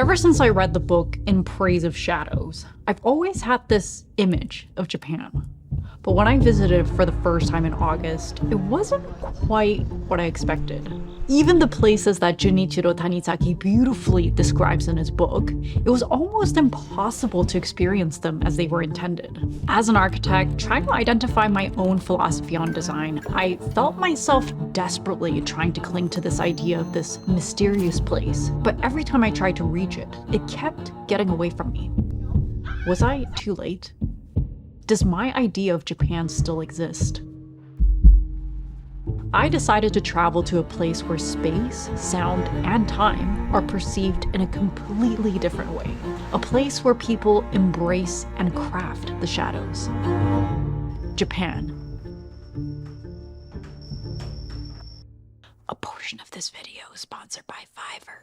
Ever since I read the book In Praise of Shadows, I've always had this image of Japan. But when I visited for the first time in August, it wasn't quite what I expected. Even the places that Jun'ichirō Tanizaki beautifully describes in his book, it was almost impossible to experience them as they were intended. As an architect, trying to identify my own philosophy on design, I felt myself desperately trying to cling to this idea of this mysterious place. But every time I tried to reach it, it kept getting away from me. Was I too late? Does my idea of Japan still exist? I decided to travel to a place where space, sound, and time are perceived in a completely different way. A place where people embrace and craft the shadows. Japan. A portion of this video is sponsored by Fiverr.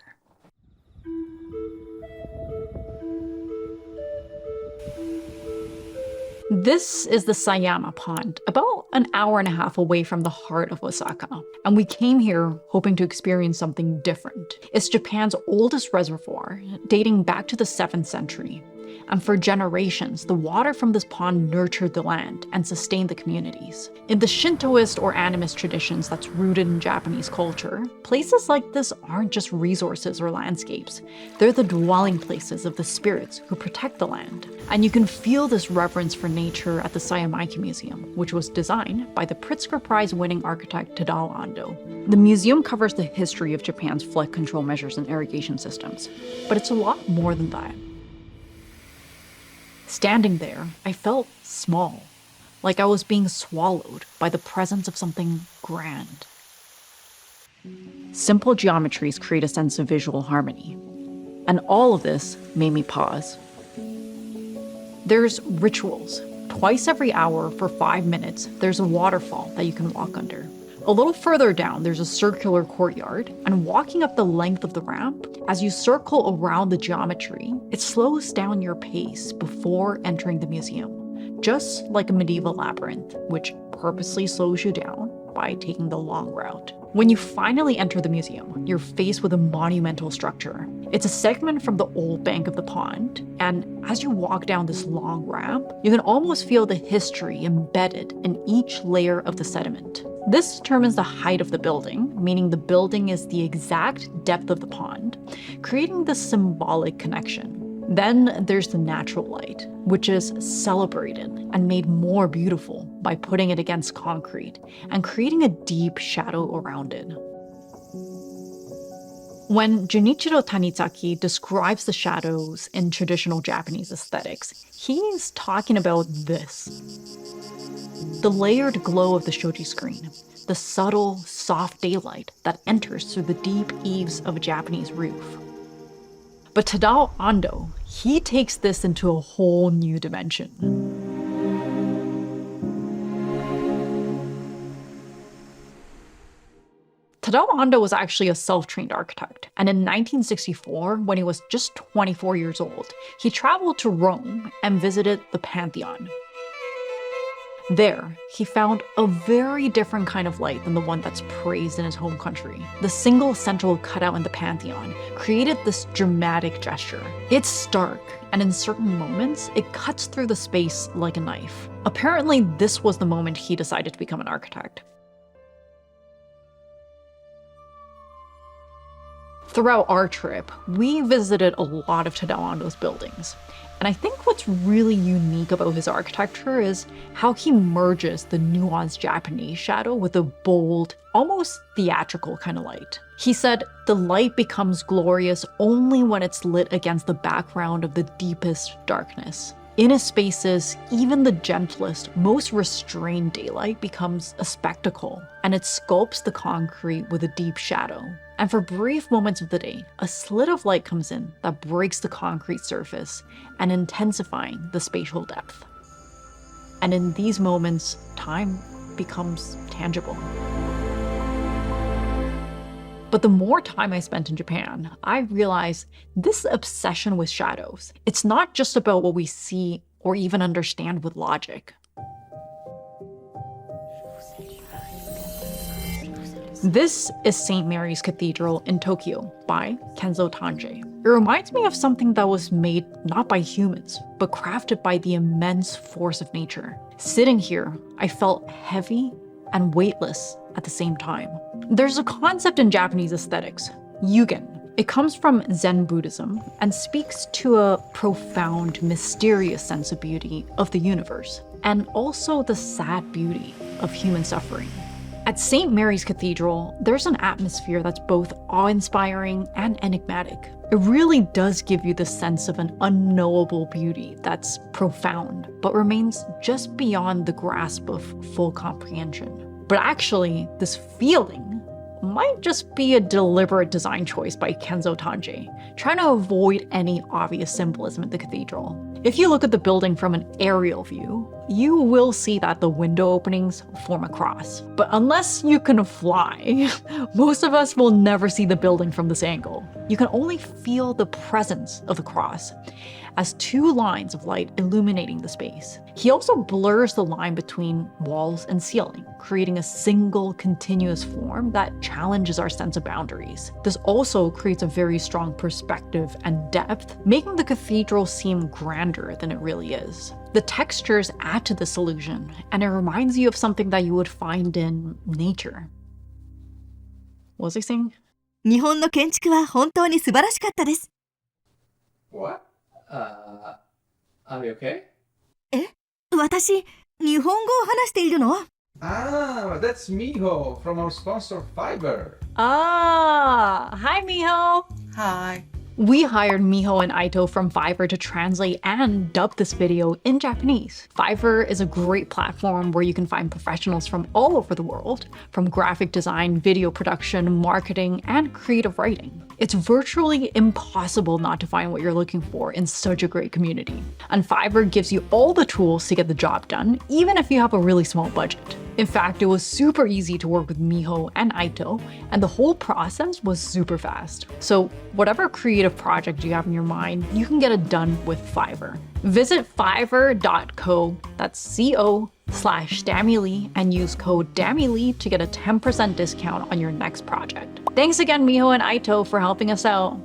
This is the Sayama Pond, about an hour and a half away from the heart of Osaka. And we came here hoping to experience something different. It's Japan's oldest reservoir, dating back to the 7th century. And for generations, the water from this pond nurtured the land and sustained the communities. In the Shintoist or animist traditions that's rooted in Japanese culture, places like this aren't just resources or landscapes. They're the dwelling places of the spirits who protect the land. And you can feel this reverence for nature at the Sayama-ike Museum, which was designed by the Pritzker Prize-winning architect Tadao Ando. The museum covers the history of Japan's flood control measures and irrigation systems, but it's a lot more than that. Standing there, I felt small, like I was being swallowed by the presence of something grand. Simple geometries create a sense of visual harmony, and all of this made me pause. There's rituals. Twice every hour for 5 minutes, there's a waterfall that you can walk under. A little further down, there's a circular courtyard, and walking up the length of the ramp, as you circle around the geometry, it slows down your pace before entering the museum, just like a medieval labyrinth, which purposely slows you down by taking the long route. When you finally enter the museum, you're faced with a monumental structure. It's a segment from the old bank of the pond, and as you walk down this long ramp, you can almost feel the history embedded in each layer of the sediment. This determines the height of the building, meaning the building is the exact depth of the pond, creating this symbolic connection. Then there's the natural light, which is celebrated and made more beautiful by putting it against concrete and creating a deep shadow around it. When Jun'ichirō Tanizaki describes the shadows in traditional Japanese aesthetics, he's talking about this. The layered glow of the shoji screen, the subtle, soft daylight that enters through the deep eaves of a Japanese roof. But Tadao Ando, he takes this into a whole new dimension. Tadao Ando was actually a self-trained architect, and in 1964, when he was just 24 years old, he traveled to Rome and visited the Pantheon. There, he found a very different kind of light than the one that's praised in his home country. The single central cutout in the Pantheon created this dramatic gesture. It's stark, and in certain moments, it cuts through the space like a knife. Apparently, this was the moment he decided to become an architect. Throughout our trip, we visited a lot of Tadao Ando's buildings. And I think what's really unique about his architecture is how he merges the nuanced Japanese shadow with a bold, almost theatrical kind of light. He said, the light becomes glorious only when it's lit against the background of the deepest darkness. In his spaces, even the gentlest, most restrained daylight becomes a spectacle, and it sculpts the concrete with a deep shadow. And for brief moments of the day, a slit of light comes in that breaks the concrete surface and intensifying the spatial depth. And in these moments, time becomes tangible. But the more time I spent in Japan, I realized this obsession with shadows, it's not just about what we see or even understand with logic. This is St. Mary's Cathedral in Tokyo by Kenzō Tange. It reminds me of something that was made not by humans, but crafted by the immense force of nature. Sitting here, I felt heavy and weightless at the same time. There's a concept in Japanese aesthetics, yugen. It comes from Zen Buddhism and speaks to a profound, mysterious sense of beauty of the universe, and also the sad beauty of human suffering. At St. Mary's Cathedral, there's an atmosphere that's both awe-inspiring and enigmatic. It really does give you the sense of an unknowable beauty that's profound, but remains just beyond the grasp of full comprehension. But actually, this feeling might just be a deliberate design choice by Kenzō Tange, trying to avoid any obvious symbolism at the cathedral. If you look at the building from an aerial view, you will see that the window openings form a cross. But unless you can fly, most of us will never see the building from this angle. You can only feel the presence of the cross as two lines of light illuminating the space. He also blurs the line between walls and ceiling, creating a single continuous form that challenges our sense of boundaries. This also creates a very strong perspective and depth, making the cathedral seem grander than it really is. The textures add to this illusion, and it reminds you of something that you would find in nature. What was I saying? 日本の建築は本当に素晴らしかったです。What? Are you okay? 私、日本語を話しているの？ Ah, that's Miho from our sponsor Fiverr. Ah, hi Miho! Hi. We hired Miho and Aito from Fiverr to translate and dub this video in Japanese. Fiverr is a great platform where you can find professionals from all over the world, from graphic design, video production, marketing, and creative writing. It's virtually impossible not to find what you're looking for in such a great community. And Fiverr gives you all the tools to get the job done, even if you have a really small budget. In fact, it was super easy to work with Miho and Aito, and the whole process was super fast. So whatever creative project you have in your mind, you can get it done with Fiverr. Visit fiverr.co, that's co/Damily, and use code Damily to get a 10% discount on your next project. Thanks again, Miho and Aito, for helping us out.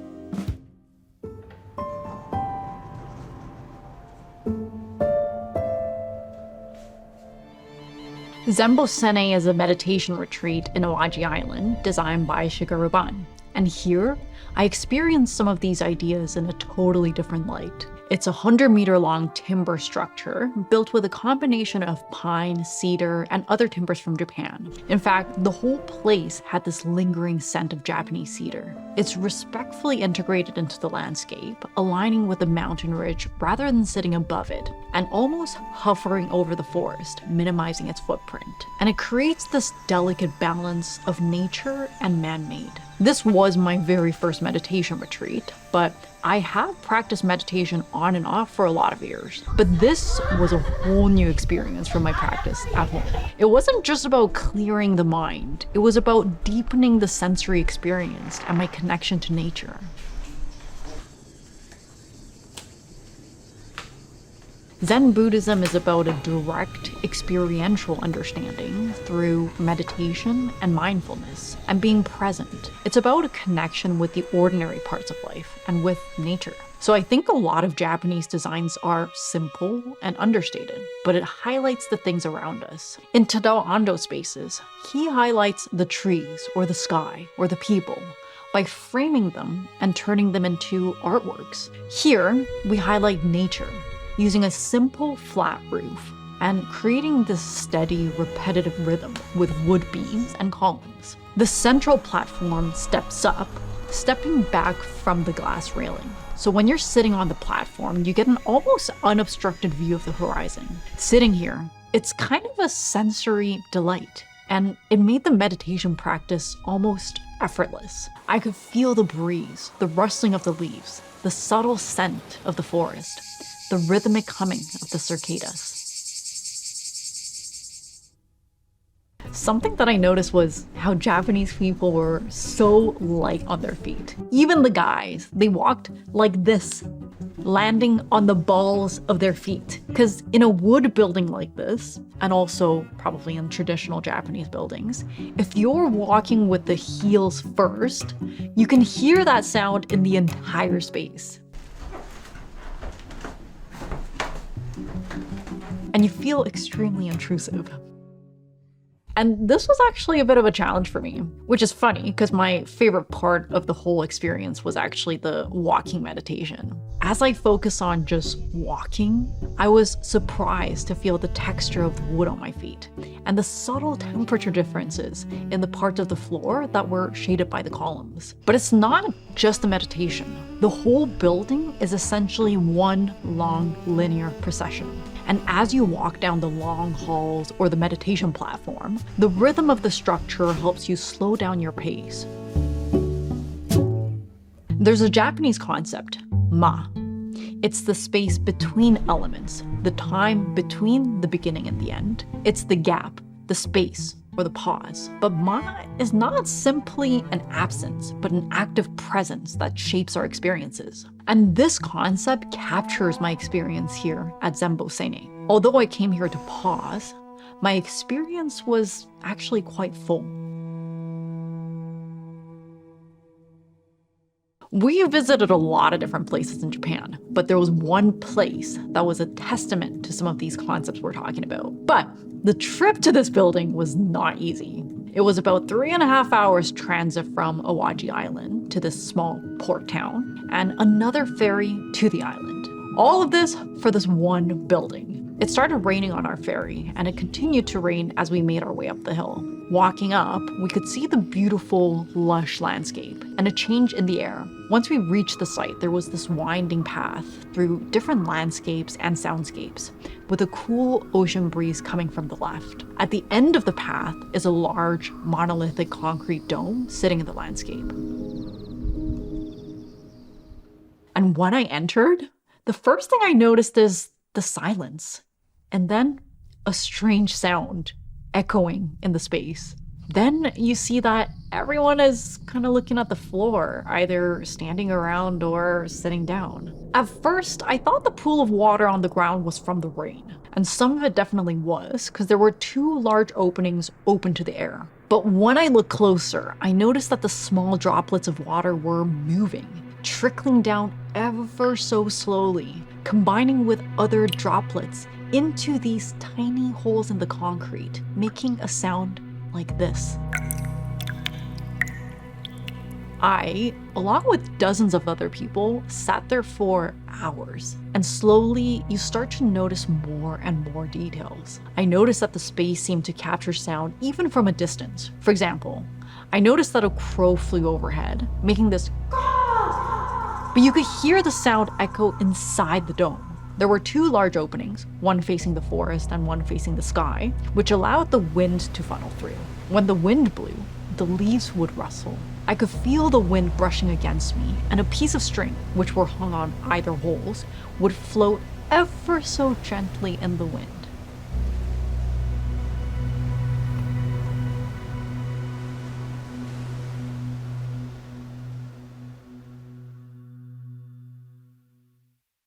Zenbo Seinei is a meditation retreat in Oaji Island designed by Shigeru. And here, I experienced some of these ideas in a totally different light. It's a 100-meter-long timber structure built with a combination of pine, cedar, and other timbers from Japan. In fact, the whole place had this lingering scent of Japanese cedar. It's respectfully integrated into the landscape, aligning with the mountain ridge rather than sitting above it, and almost hovering over the forest, minimizing its footprint. And it creates this delicate balance of nature and man-made. This was my very first meditation retreat, but I have practiced meditation on and off for a lot of years. But this was a whole new experience from my practice at home. It wasn't just about clearing the mind, it was about deepening the sensory experience and my connection to nature. Zen Buddhism is about a direct experiential understanding through meditation and mindfulness and being present. It's about a connection with the ordinary parts of life and with nature. So I think a lot of Japanese designs are simple and understated, but it highlights the things around us. In Tadao Ando spaces, he highlights the trees or the sky or the people by framing them and turning them into artworks. Here, we highlight nature, using a simple flat roof and creating this steady, repetitive rhythm with wood beams and columns. The central platform steps up, stepping back from the glass railing. So when you're sitting on the platform, you get an almost unobstructed view of the horizon. Sitting here, it's kind of a sensory delight, and it made the meditation practice almost effortless. I could feel the breeze, the rustling of the leaves, the subtle scent of the forest, the rhythmic humming of the cicadas. Something that I noticed was how Japanese people were so light on their feet. Even the guys, they walked like this. landing on the balls of their feet. Because in a wood building like this, and also probably in traditional Japanese buildings, if you're walking with the heels first, you can hear that sound in the entire space. And you feel extremely intrusive. And this was actually a bit of a challenge for me, which is funny because my favorite part of the whole experience was actually the walking meditation. As I focus on just walking, I was surprised to feel the texture of the wood on my feet and the subtle temperature differences in the parts of the floor that were shaded by the columns. But it's not just a meditation. The whole building is essentially one long linear procession. And as you walk down the long halls or the meditation platform, the rhythm of the structure helps you slow down your pace. There's a Japanese concept, ma. It's the space between elements, the time between the beginning and the end. It's the gap, the space, or the pause. But ma is not simply an absence, but an active presence that shapes our experiences. And this concept captures my experience here at Zenbo Seinei. Although I came here to pause, my experience was actually quite full. We visited a lot of different places in Japan, but there was one place that was a testament to some of these concepts we're talking about. But the trip to this building was not easy. It was about 3.5 hours transit from Awaji Island to this small port town, and another ferry to the island. All of this for this one building. It started raining on our ferry, and it continued to rain as we made our way up the hill. Walking up, we could see the beautiful, lush landscape and a change in the air. Once we reached the site, there was this winding path through different landscapes and soundscapes, with a cool ocean breeze coming from the left. At the end of the path is a large, monolithic concrete dome sitting in the landscape. And when I entered, the first thing I noticed is the silence, and then a strange sound echoing in the space. Then you see that everyone is kind of looking at the floor, either standing around or sitting down. At first, I thought the pool of water on the ground was from the rain, and some of it definitely was, because there were 2 large openings open to the air. But when I looked closer, I noticed that the small droplets of water were moving, trickling down ever so slowly, combining with other droplets into these tiny holes in the concrete, making a sound like this. I, along with dozens of other people, sat there for hours, and slowly you start to notice more and more details. I noticed that the space seemed to capture sound even from a distance. For example, I noticed that a crow flew overhead, making this but you could hear the sound echo inside the dome. There were 2 large openings, one facing the forest and one facing the sky, which allowed the wind to funnel through. When the wind blew, the leaves would rustle. I could feel the wind brushing against me, and a piece of string, which were hung on either holes, would float ever so gently in the wind.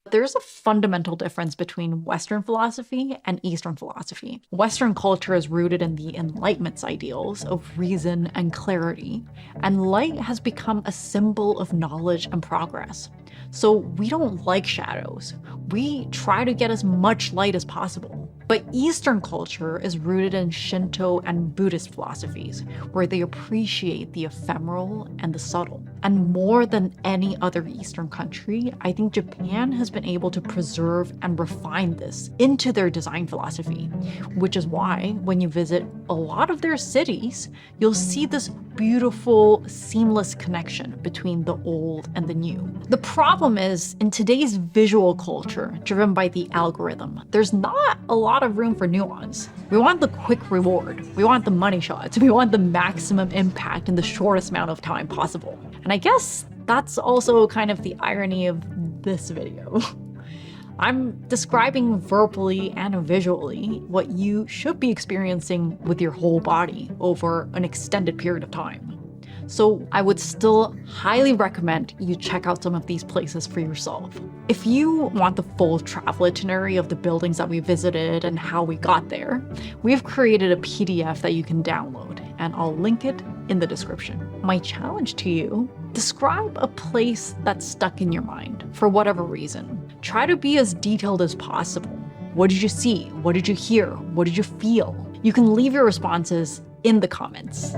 There's a fundamental difference between Western philosophy and Eastern philosophy. Western culture is rooted in the Enlightenment's ideals of reason and clarity, and light has become a symbol of knowledge and progress. So we don't like shadows. We try to get as much light as possible. But Eastern culture is rooted in Shinto and Buddhist philosophies, where they appreciate the ephemeral and the subtle. And more than any other Eastern country, I think Japan has been able to preserve and refine this into their design philosophy, which is why when you visit a lot of their cities, you'll see this beautiful, seamless connection between the old and the new. The problem is, in today's visual culture, driven by the algorithm, there's not a lot of room for nuance. We want the quick reward. We want the money shots. We want the maximum impact in the shortest amount of time possible. And I guess that's also kind of the irony of this video. I'm describing verbally and visually what you should be experiencing with your whole body over an extended period of time. So I would still highly recommend you check out some of these places for yourself. If you want the full travel itinerary of the buildings that we visited and how we got there, we've created a PDF that you can download, and I'll link it in the description. My challenge to you: describe a place that's stuck in your mind for whatever reason. Try to be as detailed as possible. What did you see? What did you hear? What did you feel? You can leave your responses in the comments.